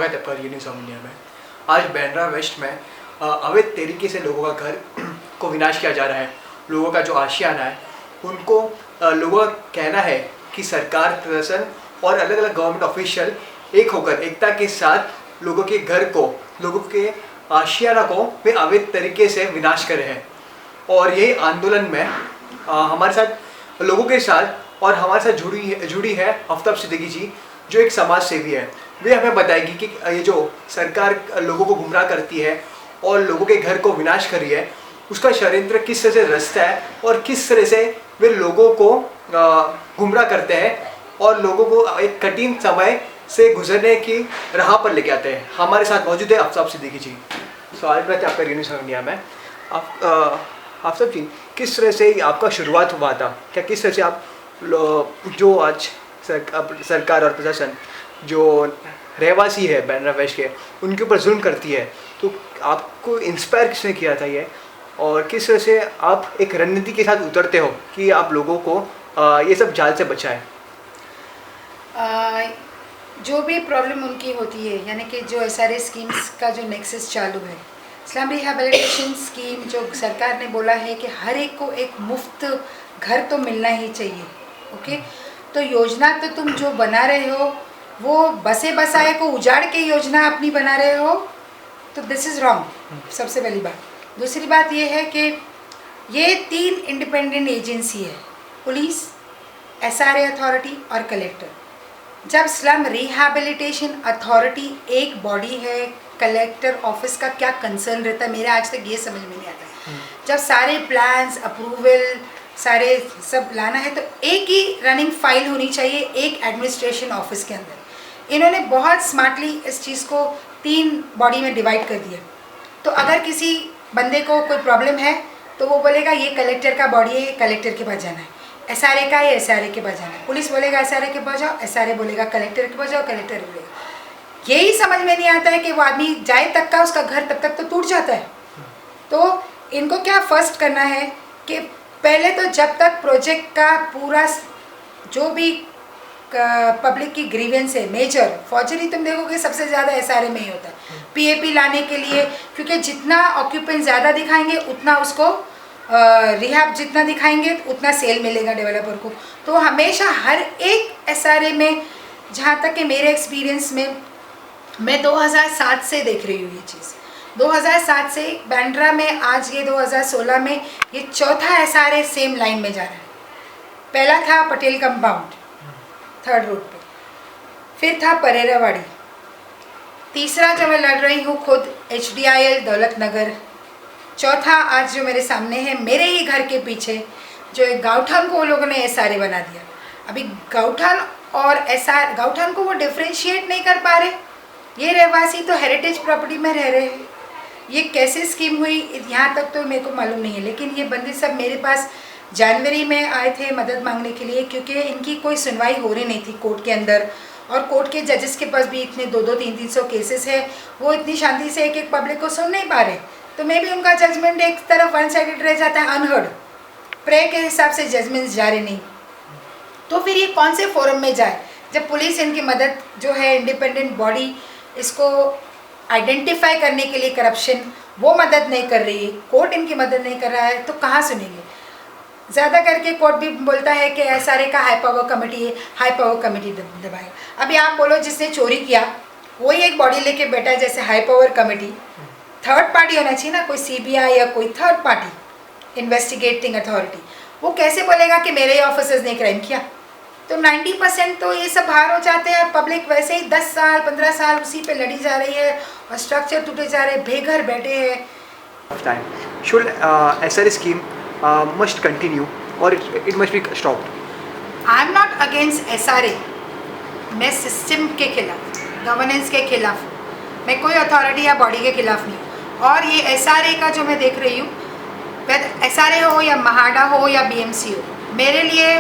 स्वागत है आपका न्यूज़ ऑफ इंडिया में। आज बांद्रा वेस्ट में अवैध तरीके से लोगों का घर को विनाश किया जा रहा है। लोगों का जो आशियाना है उनको लोगों का कहना है कि सरकार, प्रशासन और अलग अलग गवर्नमेंट ऑफिशियल एक होकर एकता के साथ लोगों के घर को, लोगों के आशियाना को वे अवैध तरीके से विनाश कर रहे हैं। और यही आंदोलन में हमारे साथ लोगों के साथ और हमारे साथ जुड़ी है आफ्ताब सिद्दीकी जी, जो एक समाज सेवी है। वे हमें बताएगी कि ये जो सरकार लोगों को गुमराह करती है और लोगों के घर को विनाश कर रही है, उसका षड्यंत्र किस तरह से रचता है और किस तरह से वे लोगों को गुमराह करते हैं और लोगों को एक कठिन समय से गुजरने की राह पर लेके आते हैं। हमारे साथ मौजूद है आफ्ताब सिद्दीकी जी। सवाल रहता है आपका न्यूज़ ऑफ इंडिया में। आफ्ताब जी, किस तरह से आपका शुरुआत हुआ था? क्या किस तरह से आप जो आज सरकार और प्रशासन जो रहवासी है बांद्रा वेस्ट के, उनके ऊपर जुल्म करती है, तो आपको इंस्पायर किसने किया था ये, और किस तरह से आप एक रणनीति के साथ उतरते हो कि आप लोगों को ये सब जाल से बचाएं? जो भी प्रॉब्लम उनकी होती है, यानी कि जो SRA स्कीम्स का जो नेक्सस चालू है, स्लम रिहैबिलिटेशन स्कीम, जो सरकार ने बोला है कि हर एक को एक मुफ्त घर तो मिलना ही चाहिए। ओके, तो योजना तो तुम जो बना रहे हो वो बसे बसाए को उजाड़ के योजना अपनी बना रहे हो, तो दिस इज़ रॉन्ग। सबसे पहली बात। दूसरी बात ये है कि ये 3 इंडिपेंडेंट एजेंसी है, पुलिस, SRA अथॉरिटी और कलेक्टर। जब स्लम रिहैबिलिटेशन अथॉरिटी एक बॉडी है, कलेक्टर ऑफिस का क्या कंसर्न रहता है, मेरे आज तक ये समझ में नहीं आता। जब सारे प्लान्स, अप्रूवल, सारे सब लाना है तो एक ही रनिंग फाइल होनी चाहिए एक एडमिनिस्ट्रेशन ऑफिस के अंदर। इन्होंने बहुत स्मार्टली इस चीज़ को 3 बॉडी में डिवाइड कर दिया। तो अगर किसी बंदे को कोई प्रॉब्लम है तो वो बोलेगा ये कलेक्टर का बॉडी है, कलेक्टर के पास जाना है। SRA का है, SRA के पास जाना है। पुलिस बोलेगा SRA के पास जाओ, SRA बोलेगा कलेक्टर के पास जाओ, कलेक्टर बोलेगा। यही समझ में नहीं आता है कि वो आदमी जाए तक का, उसका घर तब तक तो टूट जाता है। तो इनको क्या फर्स्ट करना है कि पहले तो जब तक प्रोजेक्ट का पूरा जो भी पब्लिक की ग्रीवेंस है, मेजर फॉर्जरी तुम देखोगे सबसे ज़्यादा SRA में ही होता है। PAP लाने के लिए, क्योंकि जितना ऑक्यूपेंट ज़्यादा दिखाएंगे उतना उसको रिहैब जितना दिखाएंगे उतना सेल मिलेगा डेवलपर को। तो हमेशा हर एक SRA में, जहाँ तक कि मेरे एक्सपीरियंस में, मैं 2007 से देख रही हूँ ये चीज़। 2007 से बांद्रा में आज ये 2016 में ये चौथा SRA सेम लाइन में जा रहा है। पहला था पटेल कंपाउंड 3rd रोड पे, फिर था परेरावाड़ी, तीसरा जो मैं लड़ रही हूँ खुद HDIL दौलत नगर, चौथा आज जो मेरे सामने है मेरे ही घर के पीछे जो एक गाँवठान को वो लोगों ने SRA बना दिया। अभी गाँवठान और गाँवठान को वो डिफ्रेंशिएट नहीं कर पा रहे। ये रहवासी तो हेरिटेज प्रॉपर्टी में रह रहे हैं। ये कैसे स्कीम हुई यहाँ तक तो मेरे को मालूम नहीं है, लेकिन ये बंदे सब मेरे पास जनवरी में आए थे मदद मांगने के लिए, क्योंकि इनकी कोई सुनवाई हो रही नहीं थी कोर्ट के अंदर। और कोर्ट के जजेस के पास भी इतने 200, 300 केसेस है, वो इतनी शांति से एक पब्लिक को सुन नहीं पा रहे। तो मे भी उनका जजमेंट एक तरफ वन साइडेड रह जाता है, अनहर्ड। प्रे के हिसाब से जजमेंट्स जा रहे नहीं, तो फिर ये कौन से फोरम में जाए जब पुलिस इनकी मदद जो है इंडिपेंडेंट बॉडी इसको आइडेंटिफाई करने के लिए करप्शन वो मदद नहीं कर रही है, कोर्ट इनकी मदद नहीं कर रहा है, तो कहाँ सुनेंगे? ज़्यादा करके कोर्ट भी बोलता है कि SRA का हाई पावर कमेटी है, हाई पावर कमेटी दबाए। अभी आप बोलो जिसने चोरी किया वही एक बॉडी लेके बैठा है जैसे high power committee, third party होना चाहिए ना, कोई CBI या कोई थर्ड पार्टी इन्वेस्टिगेटिंग अथॉरिटी। वो कैसे बोलेगा कि मेरे ही ऑफिसर्स ने क्राइम किया? तो 90% तो ये सब बाहर हो जाते हैं। पब्लिक वैसे ही 10 साल 15 साल उसी पे लड़ी जा रही है और स्ट्रक्चर टूटे जा रहे हैं, बेघर बैठे हैं। Should SRA scheme must continue or it must be stopped? I am not against SRA। मैं सिस्टम के खिलाफ, गवर्नेंस के खिलाफ, मैं कोई अथॉरिटी या बॉडी के खिलाफ नहीं। और ये SRA का जो मैं देख रही हूँ, SRA हो या महाडा हो या BMC हो, मेरे लिए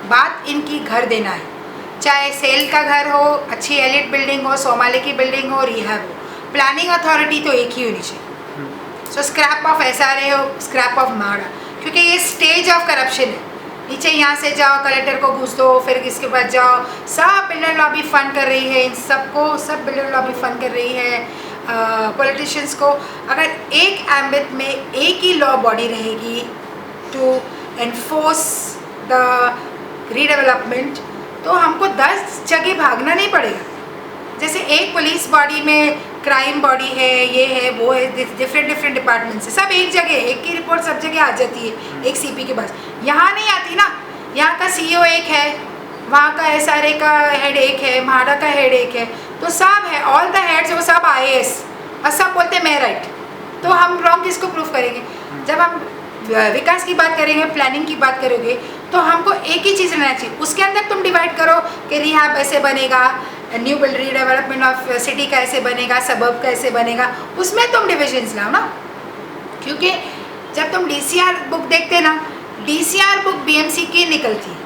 बात इनकी घर देना है। चाहे सेल का घर हो, अच्छी एलिट बिल्डिंग हो, सोमाले की बिल्डिंग हो, रिहैब हो, प्लानिंग अथॉरिटी तो एक ही होनी चाहिए। सो स्क्रैप ऑफ SRA हो, स्क्रैप ऑफ महाडा, क्योंकि ये स्टेज ऑफ करप्शन है। नीचे यहाँ से जाओ कलेक्टर को घूस दो, फिर इसके बाद जाओ, सब बिल्डर लॉबी फंड कर रही है इन सबको, सब बिल्डर लॉबी फंड कर रही है पॉलिटिशियंस को। अगर एक एम्बिट में एक ही लॉ बॉडी रहेगी टू एनफोर्स द रीडेवलपमेंट, तो हमको 10 जगह भागना नहीं पड़ेगा। जैसे एक पुलिस बॉडी में क्राइम बॉडी है, ये है वो है, डिफरेंट डिपार्टमेंट से सब एक जगह, एक की रिपोर्ट सब जगह आ जाती है एक सीपी के पास। यहाँ नहीं आती ना, यहाँ का सीईओ एक है, वहाँ का एसआरए का हेड एक है, म्हाडा का हेड एक है, तो सब है, ऑल द हेड्स वो सब आईएएस, और सब बोलते मैं राइट। तो हम रॉन्ग किसको प्रूफ करेंगे? जब हम विकास की बात करेंगे, प्लानिंग की बात करोगे, तो हमको एक ही चीज़ रहना चाहिए। उसके अंदर तुम डिवाइड करो कि रिहाब ऐसे बनेगा, new build redevelopment of city कैसे बनेगा, सबब कैसे बनेगा, उसमें तुम डिविजन्स लाओ ना। क्योंकि जब तुम डीसीआर बुक देखते ना, डीसीआर बुक बीएमसी की निकलती है,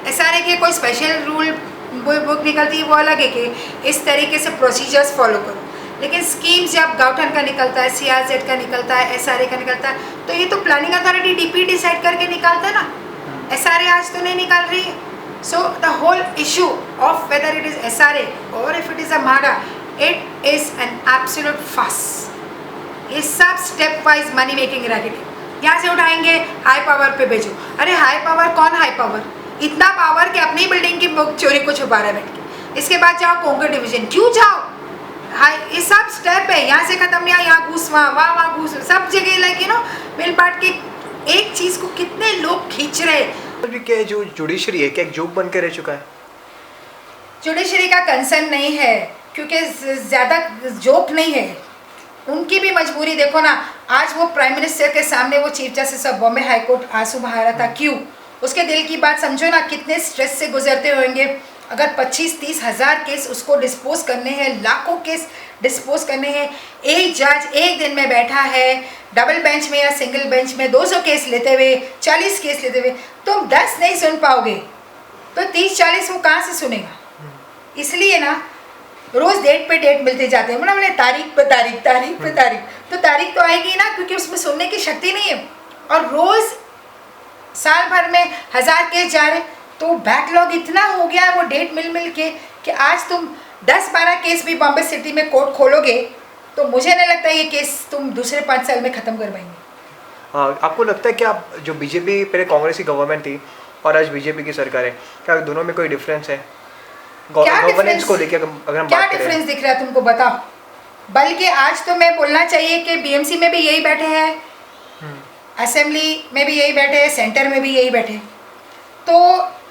एसआरए के कोई स्पेशल रूल बुक निकलती है, वो अलग है कि इस तरीके से प्रोसीजर्स फॉलो करो। लेकिन स्कीम्स जब गाउठन का निकलता है, सीआरजेड का निकलता है, एसआरए का निकलता है, तो ये तो प्लानिंग अथॉरिटी डीपी डिसाइड करके निकालता है ना, एसआरए आज तो नहीं निकाल रही है। So the whole issue of whether it is SRA or if it is a MHADA, it is an absolute fuss. ये सब step wise money making racket है। यहाँ से उठाएंगे हाई पावर पे भेजो। अरे हाई पावर कौन हाई पावर? इतना पावर कि अपनी बिल्डिंग की बुक चोरी को छुपा रहा है बैठ के। इसके बाद जाओ कोंकर डिवीजन, क्यों जाओ? हाई, ये सब स्टेप है, यहाँ से खत्म नहीं, यहाँ घूस, वहाँ घूस, सब जगह लाइक मिल बांट के एक चीज़ को कितने लोग खींच रहे। क्या जो जुडिशरी है क्या एक जोक बन के रह चुका है? जुडिशरी का कंसर्न नहीं है, क्योंकि ज़्यादा जोक नहीं है, उनकी भी मजबूरी देखो ना। आज वो प्राइम मिनिस्टर के सामने वो chief justice of Bombay high court आंसू बहा रहा था, क्यों? उसके दिल की बात समझो ना, कितने स्ट्रेस से गुजरते होंगे। अगर 25-30 हज़ार केस उसको डिस्पोज करने हैं, लाखों केस डिस्पोज करने हैं, एक जज एक दिन में बैठा है डबल बेंच में या सिंगल बेंच में 200 केस लेते हुए, 40 केस लेते हुए, तुम 10 नहीं सुन पाओगे तो 30-40 वो कहाँ से सुनेगा? इसलिए ना रोज़ डेट पे डेट मिलते जाते हैं, मतलब बोले तारीख पे तारीख, तारीख पे तारीख, तो तारीख तो आएगी ना, क्योंकि उसमें सुनने की शक्ति नहीं है। और रोज़ साल भर में 1000 केस जा रहे, तो बैकलॉग इतना हो गया है वो डेट मिल मिल के कि आज तुम 10-12 केस भी बॉम्बे सिटी में कोर्ट खोलोगे तो मुझे नहीं लगता ये केस तुम दूसरे 5 साल में ख़त्म कर पाएंगे। हाँ, आपको लगता है कि आप जो बीजेपी पहले कांग्रेस की गवर्नमेंट थी और आज बीजेपी की सरकार है, क्या दोनों में कोई डिफरेंस है गवर्नेंस को लेकर? अगर हम क्या बात करें, डिफरेंस दिख रहा है तुमको, बताओ। बल्कि आज तो मैं बोलना चाहिए कि बीएमसी में भी यही बैठे हैं, असेंबली में भी यही बैठे हैं, सेंटर में भी यही बैठे, तो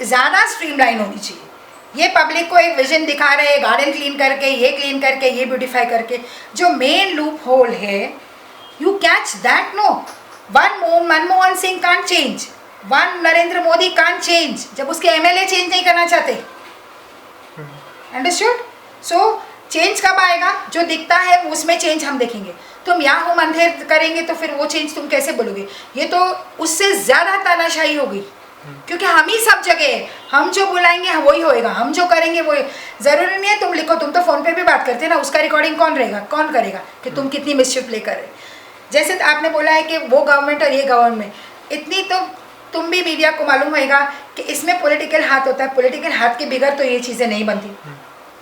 ज़्यादा स्ट्रीमलाइन होनी चाहिए। ये पब्लिक को एक विजन दिखा रहे हैं, गार्डन क्लीन करके, ये क्लीन करके, ये ब्यूटीफाई करके। जो मेन लूप होल है, you catch that no. One Manmohan Singh can't change, one Narendra Modi can't change, जब उसके एमएलए चेंज नहीं करना चाहते। अंडरस्टूड? सो चेंज कब आएगा? जो दिखता है उसमें चेंज हम देखेंगे। तुम यहाँ हम अंधेर करेंगे तो फिर वो चेंज तुम कैसे बोलोगे? ये तो उससे ज़्यादा तानाशाही होगी, क्योंकि हम ही सब जगह है, हम जो बुलाएंगे वही होएगा, हम जो करेंगे वो। ज़रूरी नहीं है तुम लिखो, तुम तो फ़ोन पे भी बात करते हैं ना, उसका रिकॉर्डिंग कौन रहेगा, कौन करेगा कि तुम कितनी मिसचिफ प्ले कर रहे। जैसे आपने बोला है कि वो गवर्नमेंट और ये गवर्नमेंट, इतनी तो तुम भी मीडिया को मालूम होएगा कि इसमें पॉलिटिकल हाथ होता है। पॉलिटिकल हाथ के बगैर तो ये चीज़ें नहीं बनती।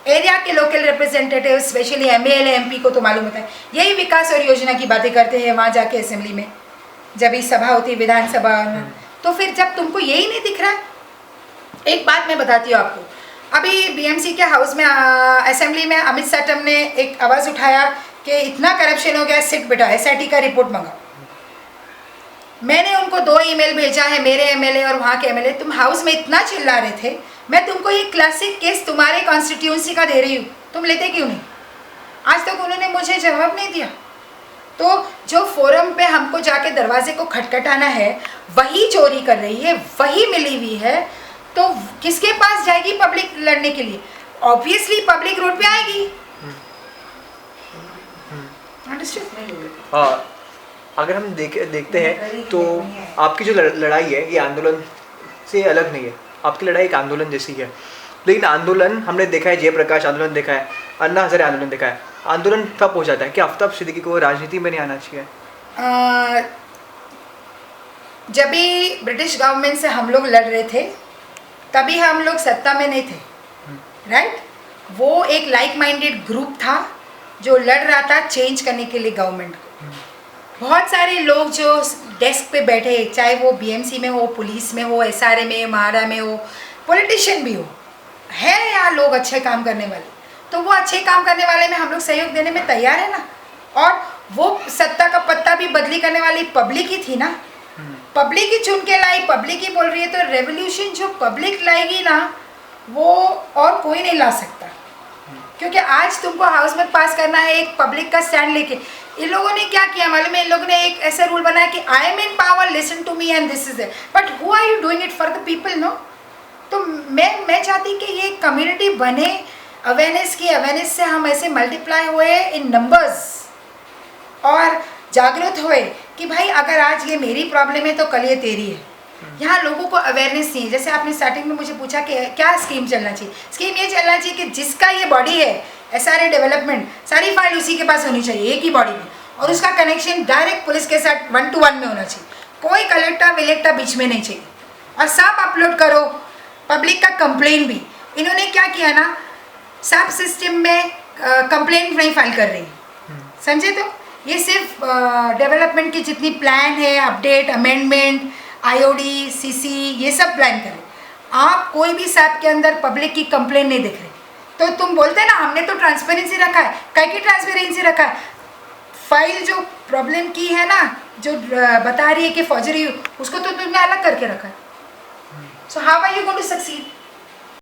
एरिया के local representative, specially MLA MP को तो मालूम होता है, यही विकास और योजना की बातें करते हैं वहाँ जाके असेंबली में, जब ही सभा होती है विधानसभा में। तो फिर जब तुमको यही नहीं दिख रहा, एक बात मैं बताती हूँ आपको। अभी बीएमसी के हाउस में असेंबली में अमित साटम ने एक आवाज़ उठाया कि इतना करप्शन हो गया, सिट बेटा एसआईटी का रिपोर्ट मंगाओ। मैंने उनको 2 ईमेल भेजा है, मेरे एमएलए और वहाँ के एमएलए। तुम हाउस में इतना चिल्ला रहे थे, मैं तुमको ये क्लासिक केस तुम्हारे कॉन्स्टिट्यूंसी का दे रही हूँ, तुम लेते क्यों नहीं? आज तक उन्होंने मुझे जवाब नहीं दिया। तो जो फोरम पे हमको जाके दरवाजे को खटखटाना है, वही चोरी कर रही है, वही मिली हुई है, तो किसके पास जाएगी पब्लिक लड़ने के लिए? ऑब्वियसली पब्लिक रोड पे आएगी। हाँ, अगर हम देखते हैं तो आपकी जो लड़ाई है ये आंदोलन से अलग नहीं है। आपकी लड़ाई एक आंदोलन जैसी है, लेकिन आंदोलन हमने देखा है, जयप्रकाश आंदोलन देखा है, अन्ना हजारे आंदोलन देखा है। आंदोलन कब हो जाता है कि आफ्ताब सिद्दीकी को राजनीति में नहीं आना चाहिए? जब भी ब्रिटिश गवर्नमेंट से हम लोग लड़ रहे थे तभी हम लोग सत्ता में नहीं थे, राइट? वो एक लाइक माइंडेड ग्रुप था जो लड़ रहा था चेंज करने के लिए गवर्नमेंट को। बहुत सारे लोग जो डेस्क पे बैठे, चाहे वो बीएमसी में हो, पुलिस में हो, एसआरए में, महारा में हो, पॉलिटिशियन भी हो, है यहाँ लोग अच्छे काम करने वाले, तो वो अच्छे काम करने वाले में हम लोग सहयोग देने में तैयार है ना। और वो सत्ता का पत्ता भी बदली करने वाली पब्लिक ही थी ना, पब्लिक ही चुन के लाई, पब्लिक ही बोल रही है। तो रेवोल्यूशन जो पब्लिक लाएगी ना, वो और कोई नहीं ला सकता, क्योंकि आज तुमको हाउस में पास करना है एक पब्लिक का स्टैंड लेके। इन लोगों ने क्या किया मालूम है? इन लोगों ने एक ऐसा रूल बनाया कि I am in power, listen to me and this is it, but who are you doing it for the people? No. तो मैं चाहती कि ये कम्युनिटी बने, अवेयरनेस की, अवेयरनेस से हम ऐसे मल्टीप्लाई हुए इन नंबर्स और जागरूक हुए कि भाई अगर आज ये मेरी प्रॉब्लम है तो कल ये तेरी है। यहाँ लोगों को अवेयरनेस नहीं है। जैसे आपने स्टार्टिंग में मुझे पूछा कि क्या स्कीम चलना चाहिए, स्कीम ये चलना चाहिए कि जिसका ये बॉडी है, एसआरए डेवलपमेंट, सारी फाइल उसी के पास होनी चाहिए, एक ही बॉडी में, और उसका कनेक्शन डायरेक्ट पुलिस के साथ 1 to 1 में होना चाहिए, कोई कलेक्टर विलेक्टर बीच में नहीं चाहिए, और सब अपलोड करो। पब्लिक का कंप्लेन भी इन्होंने क्या किया ना, सब सिस्टम में कंप्लेंट नहीं फाइल कर रही, समझे? तो ये सिर्फ डेवलपमेंट की जितनी प्लान है, अपडेट, अमेंडमेंट, आईओडी, सीसी, ये सब प्लान करें। आप कोई भी साहब के अंदर पब्लिक की कंप्लेन नहीं देख रहे, तो तुम बोलते ना हमने तो ट्रांसपेरेंसी रखा है, कई की ट्रांसपेरेंसी रखा है? फाइल जो प्रॉब्लम की है ना, जो बता रही है कि फौजरी, उसको तो तुमने अलग करके रखा है। So how are you going to succeed?